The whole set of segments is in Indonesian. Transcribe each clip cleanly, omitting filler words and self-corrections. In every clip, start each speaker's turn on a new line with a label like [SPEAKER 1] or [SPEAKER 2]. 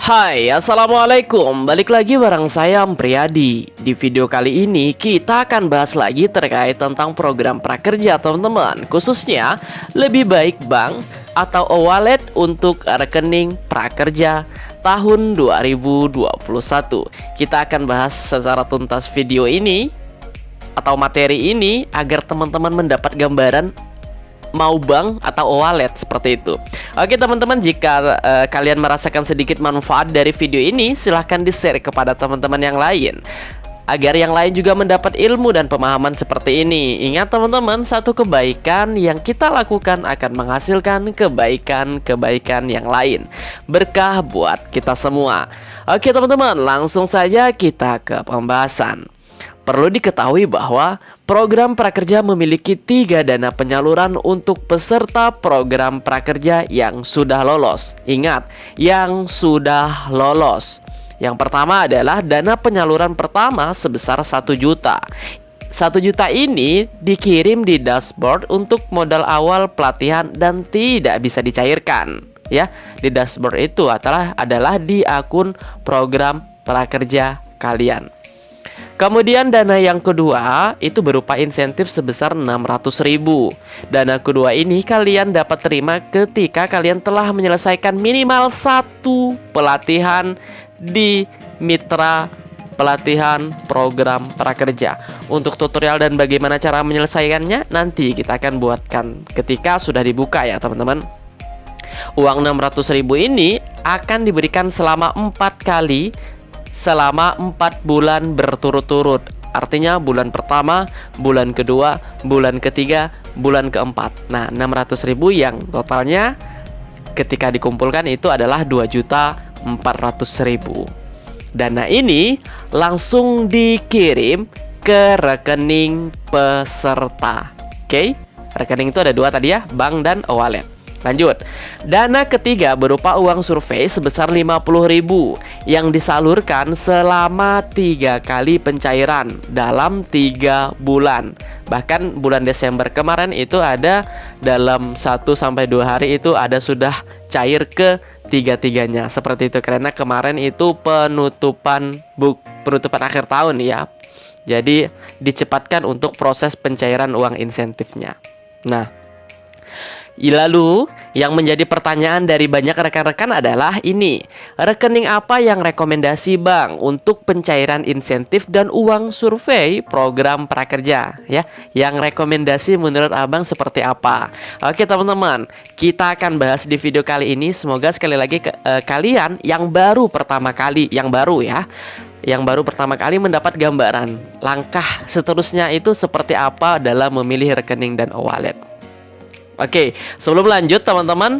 [SPEAKER 1] Hai, assalamualaikum. Balik lagi bareng saya Priyadi. Di video kali ini kita akan bahas lagi terkait tentang program prakerja teman-teman. Khususnya lebih baik bank atau e-wallet untuk rekening prakerja tahun 2021. Kita akan bahas secara tuntas video ini atau materi ini agar teman-teman mendapat gambaran mau bank atau e-wallet seperti itu. Oke teman-teman, jika kalian merasakan sedikit manfaat dari video ini, silahkan di-share kepada teman-teman yang lain agar yang lain juga mendapat ilmu dan pemahaman seperti ini. Ingat teman-teman, satu kebaikan yang kita lakukan akan menghasilkan kebaikan-kebaikan yang lain. Berkah buat kita semua. Oke teman-teman, langsung saja kita ke pembahasan. Perlu diketahui bahwa program prakerja memiliki 3 dana penyaluran untuk peserta program prakerja yang sudah lolos. Ingat, yang sudah lolos. Yang pertama adalah dana penyaluran pertama sebesar 1 juta. 1 juta ini dikirim di dashboard untuk modal awal pelatihan dan tidak bisa dicairkan. Ya, di dashboard itu adalah di akun program prakerja kalian. Kemudian dana yang kedua itu berupa insentif sebesar 600.000. Dana kedua ini kalian dapat terima ketika kalian telah menyelesaikan minimal 1 pelatihan di mitra pelatihan program prakerja. Untuk tutorial dan bagaimana cara menyelesaikannya nanti kita akan buatkan ketika sudah dibuka ya teman-teman. Uang 600.000 ini akan diberikan selama 4 kali selama 4 bulan berturut-turut. Artinya bulan pertama, bulan kedua, bulan ketiga, bulan keempat. Nah, 600.000 yang totalnya ketika dikumpulkan itu adalah 2.400.000. Dana ini langsung dikirim ke rekening peserta. Oke, rekening itu ada 2 tadi ya, bank dan e-wallet. Lanjut, dana ketiga berupa uang survei sebesar 50.000 yang disalurkan selama 3 kali pencairan dalam 3 bulan. Bahkan bulan Desember kemarin itu ada dalam 1-2 hari itu ada sudah cair ke 3-tiganya. Seperti itu karena kemarin itu penutupan akhir tahun ya. Jadi dicepatkan untuk proses pencairan uang insentifnya. Nah, lalu yang menjadi pertanyaan dari banyak rekan-rekan adalah ini, rekening apa yang rekomendasi bank untuk pencairan insentif dan uang survei program prakerja ya? Yang rekomendasi menurut abang seperti apa? Oke teman-teman, kita akan bahas di video kali ini. Semoga sekali lagi kalian yang baru pertama kali mendapat gambaran langkah seterusnya itu seperti apa dalam memilih rekening dan e-wallet. Oke, sebelum lanjut teman-teman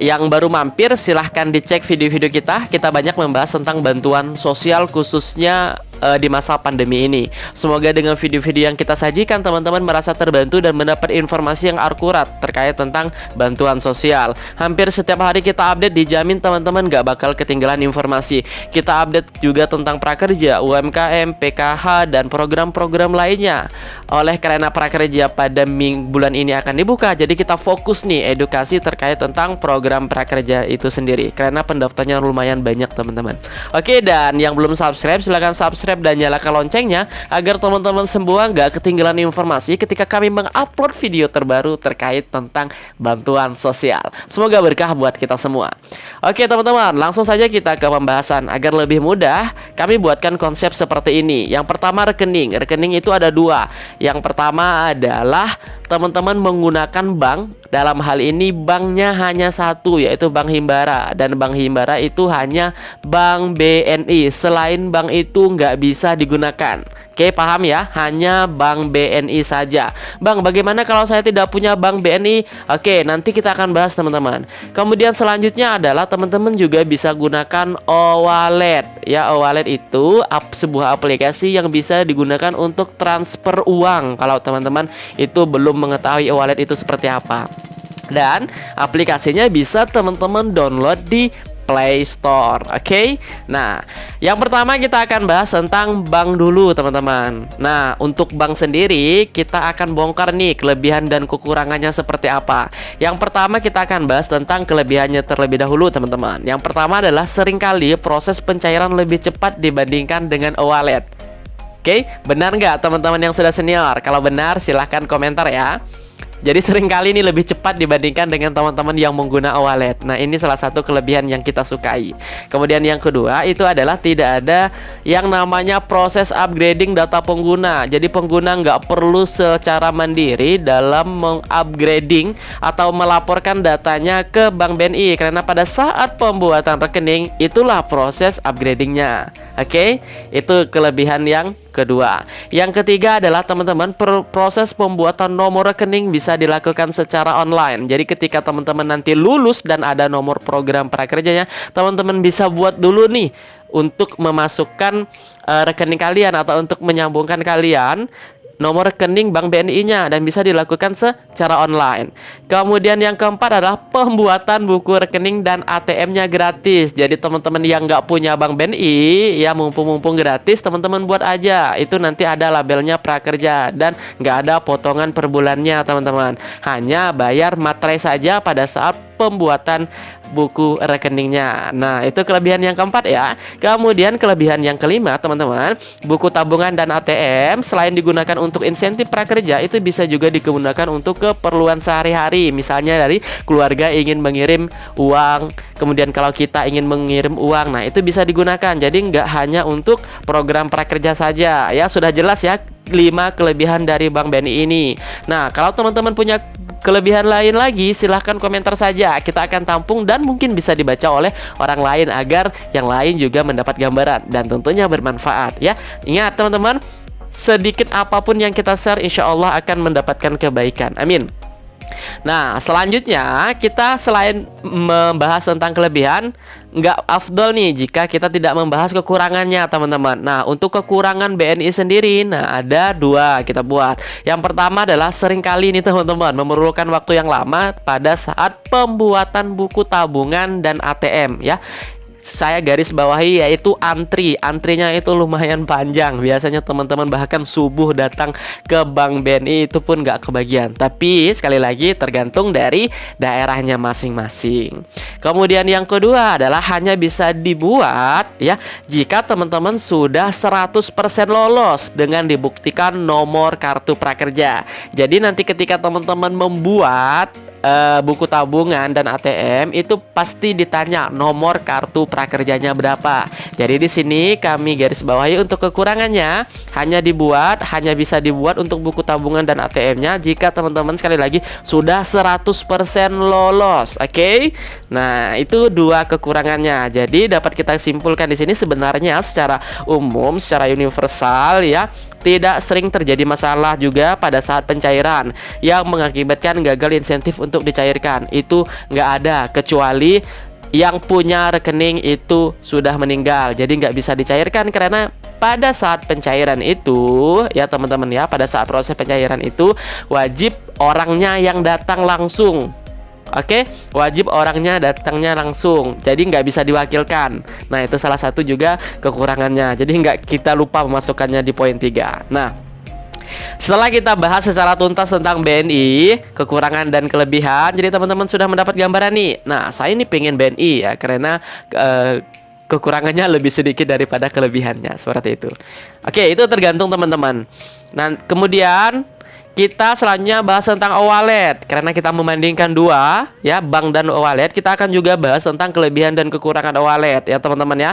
[SPEAKER 1] yang baru mampir, silahkan dicek video-video kita. Kita banyak membahas tentang bantuan sosial khususnya di masa pandemi ini. Semoga dengan video-video yang kita sajikan teman-teman merasa terbantu dan mendapat informasi yang akurat terkait tentang bantuan sosial. Hampir setiap hari kita update, dijamin teman-teman gak bakal ketinggalan informasi. Kita update juga tentang prakerja, UMKM, PKH, dan program-program lainnya. Oleh karena prakerja pada bulan ini akan dibuka, jadi kita fokus nih edukasi terkait tentang program prakerja itu sendiri. Karena pendaftarnya lumayan banyak teman-teman. Oke, dan yang belum subscribe silahkan subscribe dan nyalakan loncengnya agar teman-teman semua nggak ketinggalan informasi ketika kami mengupload video terbaru terkait tentang bantuan sosial. Semoga berkah buat kita semua. Oke teman-teman, langsung saja kita ke pembahasan. Agar lebih mudah, kami buatkan konsep seperti ini. Yang pertama rekening. Rekening itu ada 2. Yang pertama adalah teman-teman menggunakan bank. Dalam hal ini banknya hanya 1, yaitu Bank Himbara. Dan Bank Himbara itu hanya Bank BNI. Selain bank itu nggak bisa digunakan. Oke, paham ya? Hanya Bank BNI saja. Bang, bagaimana kalau saya tidak punya Bank BNI? Oke, nanti kita akan bahas teman-teman. Kemudian selanjutnya adalah teman-teman juga bisa gunakan e-wallet. Ya, e-wallet itu sebuah aplikasi yang bisa digunakan untuk transfer uang. Kalau teman-teman itu belum mengetahui e-wallet itu seperti apa. Dan aplikasinya bisa teman-teman download di Play Store. Oke. Nah, yang pertama kita akan bahas tentang bank dulu, teman-teman. Nah, untuk bank sendiri kita akan bongkar nih kelebihan dan kekurangannya seperti apa. Yang pertama kita akan bahas tentang kelebihannya terlebih dahulu, teman-teman. Yang pertama adalah seringkali proses pencairan lebih cepat dibandingkan dengan e-wallet. Oke, benar nggak teman-teman yang sudah senior? Kalau benar silahkan komentar ya. Jadi seringkali ini lebih cepat dibandingkan dengan teman-teman yang menggunakan e-wallet. Nah, ini salah satu kelebihan yang kita sukai. Kemudian yang kedua itu adalah tidak ada yang namanya proses upgrading data pengguna. Jadi pengguna nggak perlu secara mandiri dalam mengupgrading atau melaporkan datanya ke Bank BNI, karena pada saat pembuatan rekening itulah proses upgradingnya. Oke, itu kelebihan yang kedua. Yang ketiga adalah teman-teman, proses pembuatan nomor rekening bisa dilakukan secara online. Jadi ketika teman-teman nanti lulus dan ada nomor program prakerjanya, teman-teman bisa buat dulu nih untuk memasukkan rekening kalian atau untuk menyambungkan kalian nomor rekening Bank BNI-nya, dan bisa dilakukan secara online. Kemudian yang keempat adalah pembuatan buku rekening dan ATM-nya gratis. Jadi teman-teman yang nggak punya Bank BNI, ya mumpung-mumpung gratis, teman-teman buat aja. Itu nanti ada labelnya prakerja dan nggak ada potongan per bulannya, teman-teman. Hanya bayar materai saja pada saat pembuatan buku rekeningnya. Nah, itu kelebihan yang keempat ya. Kemudian kelebihan yang kelima, teman-teman, buku tabungan dan ATM selain digunakan untuk insentif prakerja, itu bisa juga digunakan untuk keperluan sehari-hari. Misalnya dari keluarga ingin mengirim uang, kemudian kalau kita ingin mengirim uang, nah itu bisa digunakan. Jadi nggak hanya untuk program prakerja saja. Ya, sudah jelas ya 5 kelebihan dari Bank BNI ini. Nah, kalau teman-teman punya kelebihan lain lagi, silahkan komentar saja. Kita akan tampung dan mungkin bisa dibaca oleh orang lain agar yang lain juga mendapat gambaran dan tentunya bermanfaat ya. Ingat teman-teman, sedikit apapun yang kita share insya Allah akan mendapatkan kebaikan. Amin. Nah, selanjutnya kita selain membahas tentang kelebihan, nggak afdol nih jika kita tidak membahas kekurangannya, teman-teman. Nah, untuk kekurangan BNI sendiri, nah ada 2 kita buat. Yang pertama adalah seringkali nih teman-teman memerlukan waktu yang lama pada saat pembuatan buku tabungan dan ATM ya. Saya garis bawahi yaitu antrinya itu lumayan panjang. Biasanya teman-teman bahkan subuh datang ke Bank BNI itu pun nggak kebagian. Tapi sekali lagi tergantung dari daerahnya masing-masing. Kemudian yang kedua adalah hanya bisa dibuat ya jika teman-teman sudah 100% lolos dengan dibuktikan nomor kartu prakerja. Jadi nanti ketika teman-teman membuat buku tabungan dan ATM itu pasti ditanya nomor kartu prakerjanya berapa. Jadi di sini kami garis bawahi untuk kekurangannya hanya bisa dibuat untuk buku tabungan dan ATM-nya jika teman-teman sekali lagi sudah 100% lolos. Oke? Nah, itu 2 kekurangannya. Jadi dapat kita simpulkan di sini sebenarnya secara umum, secara universal ya, tidak sering terjadi masalah juga pada saat pencairan yang mengakibatkan gagal insentif untuk dicairkan. Itu nggak ada, kecuali yang punya rekening itu sudah meninggal. Jadi nggak bisa dicairkan karena pada saat pencairan itu ya teman-teman ya, pada saat proses pencairan itu wajib orangnya yang datang langsung. Oke, wajib orangnya datangnya langsung. Jadi nggak bisa diwakilkan. Nah, itu salah satu juga kekurangannya. Jadi nggak kita lupa memasukkannya di poin 3. Nah, setelah kita bahas secara tuntas tentang BNI, kekurangan dan kelebihan, jadi teman-teman sudah mendapat gambaran nih. Nah, saya ini pengen BNI ya karena kekurangannya lebih sedikit daripada kelebihannya, seperti itu. Oke, itu tergantung teman-teman. Nah, kemudian kita selanjutnya bahas tentang e-wallet. Karena kita membandingkan 2 ya, bank dan e-wallet, kita akan juga bahas tentang kelebihan dan kekurangan e-wallet ya teman-teman ya.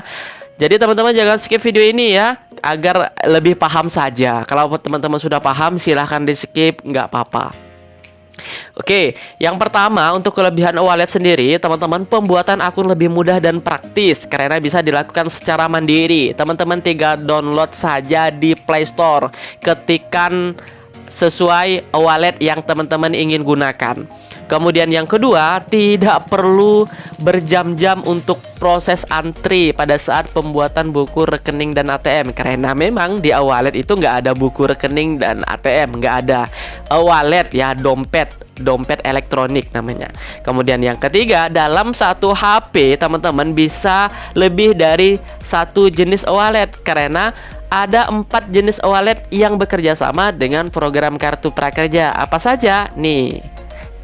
[SPEAKER 1] Jadi teman-teman jangan skip video ini ya, agar lebih paham saja. Kalau teman-teman sudah paham silahkan di skip, nggak apa-apa. Oke, yang pertama untuk kelebihan e-wallet sendiri, teman-teman, pembuatan akun lebih mudah dan praktis karena bisa dilakukan secara mandiri. Teman-teman tinggal download saja di Play Store, ketikan sesuai e-wallet yang teman-teman ingin gunakan. Kemudian yang kedua, tidak perlu berjam-jam untuk proses antri pada saat pembuatan buku rekening dan ATM, karena memang di e-wallet itu nggak ada buku rekening dan ATM, nggak ada. E-wallet ya, dompet dompet elektronik namanya. Kemudian yang ketiga, dalam satu HP teman-teman bisa lebih dari satu jenis e-wallet karena ada 4 jenis e-wallet yang bekerja sama dengan program kartu prakerja. Apa saja? Nih,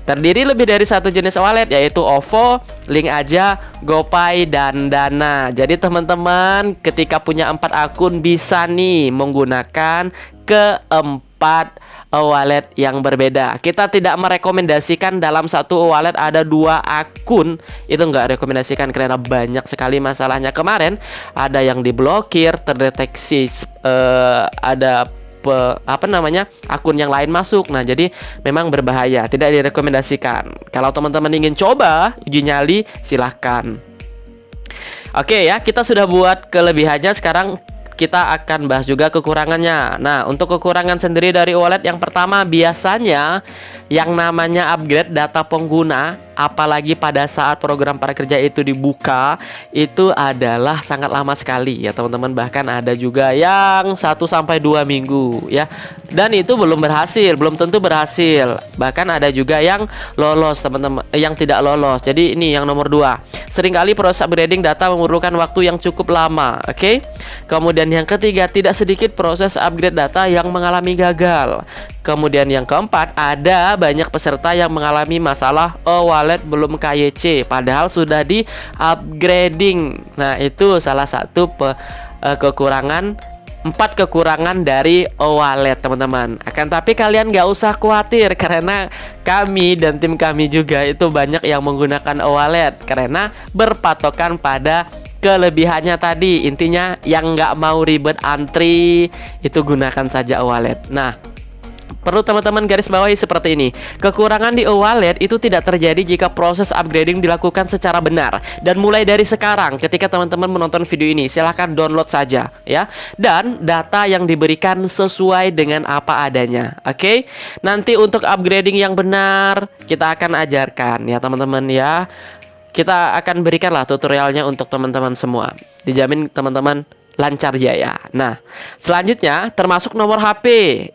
[SPEAKER 1] terdiri lebih dari satu jenis e-wallet, yaitu OVO, Link Aja, GoPay, dan Dana. Jadi teman-teman ketika punya 4 akun bisa nih menggunakan keempat e-wallet yang berbeda. Kita tidak merekomendasikan dalam satu e-wallet ada 2 akun. Itu nggak rekomendasikan karena banyak sekali masalahnya. Kemarin ada yang diblokir, terdeteksi ada akun yang lain masuk. Nah, jadi memang berbahaya, tidak direkomendasikan. Kalau teman-teman ingin coba uji nyali, silahkan. Oke ya, kita sudah buat kelebihannya. Sekarang kita akan bahas juga kekurangannya. Nah, untuk kekurangan sendiri dari e-wallet, yang pertama biasanya yang namanya upgrade data pengguna, apalagi pada saat program prakerja itu dibuka, itu adalah sangat lama sekali ya teman-teman. Bahkan ada juga yang 1-2 minggu ya. Dan itu belum berhasil, belum tentu berhasil. Bahkan ada juga yang lolos teman-teman, yang tidak lolos. Jadi ini yang nomor 2. Seringkali proses upgrading data memerlukan waktu yang cukup lama. Oke. Kemudian yang ketiga, tidak sedikit proses upgrade data yang mengalami gagal. Kemudian yang keempat, ada banyak peserta yang mengalami masalah e-wallet belum KYC padahal sudah di upgrading. Nah, itu salah satu kekurangan, 4 kekurangan dari e-wallet teman-teman. Akan tapi kalian gak usah khawatir karena kami dan tim kami juga itu banyak yang menggunakan e-wallet karena berpatokan pada kelebihannya tadi. Intinya yang nggak mau ribet antri itu gunakan saja e-wallet. Nah, perlu teman-teman garis bawahi seperti ini. Kekurangan di e-wallet itu tidak terjadi jika proses upgrading dilakukan secara benar. Dan mulai dari sekarang ketika teman-teman menonton video ini, silahkan download saja ya. Dan data yang diberikan sesuai dengan apa adanya. Oke. Nanti untuk upgrading yang benar kita akan ajarkan ya teman-teman ya. Kita akan berikanlah tutorialnya untuk teman-teman semua. Dijamin teman-teman lancar jaya. Nah, selanjutnya termasuk nomor HP.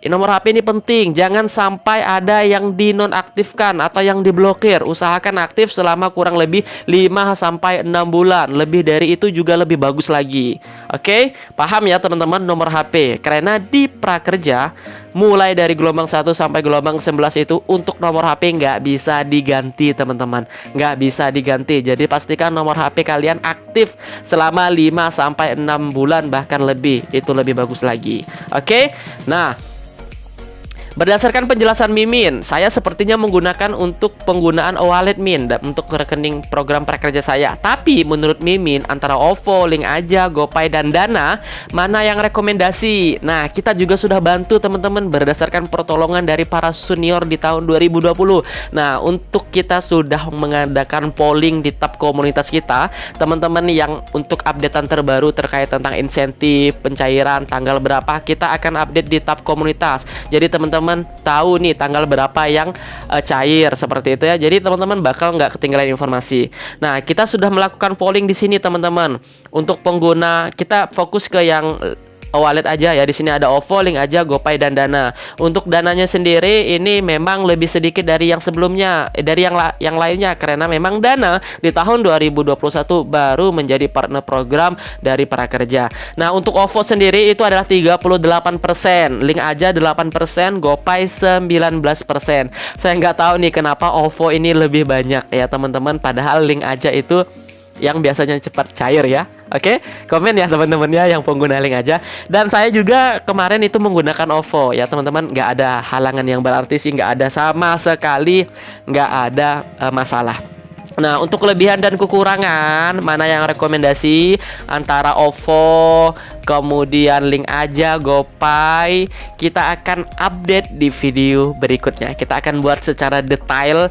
[SPEAKER 1] Nomor HP ini penting, jangan sampai ada yang dinonaktifkan atau yang diblokir. Usahakan aktif selama kurang lebih 5-6 bulan. Lebih dari itu juga lebih bagus lagi. Oke, paham ya teman-teman nomor HP. Karena di prakerja mulai dari gelombang 1 sampai gelombang 11 itu untuk nomor HP nggak bisa diganti teman-teman. Nggak bisa diganti. Jadi pastikan nomor HP kalian aktif selama 5-6 bulan bahkan lebih. Itu lebih bagus lagi. Oke. Nah, berdasarkan penjelasan Mimin, saya sepertinya menggunakan untuk penggunaan e-wallet Min untuk rekening program prakerja saya. Tapi menurut Mimin, antara OVO, Link Aja, GoPay, dan Dana, mana yang rekomendasi? Nah, kita juga sudah bantu teman-teman berdasarkan pertolongan dari para senior di tahun 2020. Nah, untuk kita sudah mengadakan polling di tab komunitas kita, teman-teman yang untuk updatean terbaru terkait tentang insentif, pencairan, tanggal berapa, kita akan update di tab komunitas. Jadi teman-teman tahu nih tanggal berapa yang cair seperti itu ya. Jadi teman-teman bakal nggak ketinggalan informasi. Nah, kita sudah melakukan polling di sini teman-teman. Untuk pengguna kita fokus ke yang e-wallet aja ya. Di sini ada OVO, Link Aja, GoPay, dan Dana. Untuk dananya sendiri ini memang lebih sedikit dari yang sebelumnya, dari yang lainnya karena memang Dana di tahun 2021 baru menjadi partner program dari prakerja. Nah, untuk OVO sendiri itu adalah 38%, Link Aja 8%, GoPay 19%. Saya nggak tahu nih kenapa OVO ini lebih banyak ya teman-teman, padahal Link Aja itu yang biasanya cepat cair ya. Oke, komen ya teman-teman ya yang pengguna Link Aja. Dan saya juga kemarin itu menggunakan OVO ya teman-teman. Nggak ada halangan yang berarti sih, nggak ada sama sekali, nggak ada masalah. Nah, untuk kelebihan dan kekurangan mana yang rekomendasi antara OVO, kemudian Link Aja, GoPay, kita akan update di video berikutnya. Kita akan buat secara detail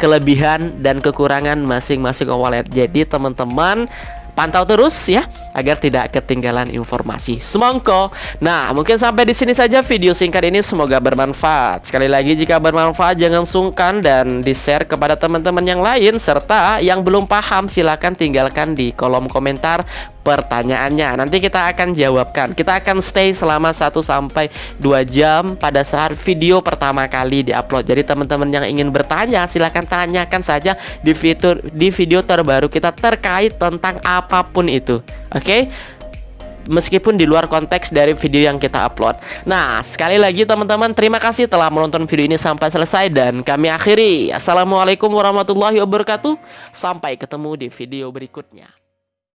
[SPEAKER 1] kelebihan dan kekurangan masing-masing e-wallet. Jadi teman-teman pantau terus ya agar tidak ketinggalan informasi. Semongko. Nah, mungkin sampai di sini saja video singkat ini, semoga bermanfaat. Sekali lagi jika bermanfaat jangan sungkan dan di-share kepada teman-teman yang lain, serta yang belum paham silakan tinggalkan di kolom komentar pertanyaannya. Nanti kita akan jawabkan. Kita akan stay selama 1-2 jam pada saat video pertama kali diupload. Jadi teman-teman yang ingin bertanya, silahkan tanyakan saja di video terbaru kita terkait tentang apapun itu. Oke? Meskipun di luar konteks dari video yang kita upload. Nah, sekali lagi teman-teman, terima kasih telah menonton video ini sampai selesai. Dan kami akhiri. Assalamualaikum warahmatullahi wabarakatuh. Sampai ketemu di video berikutnya.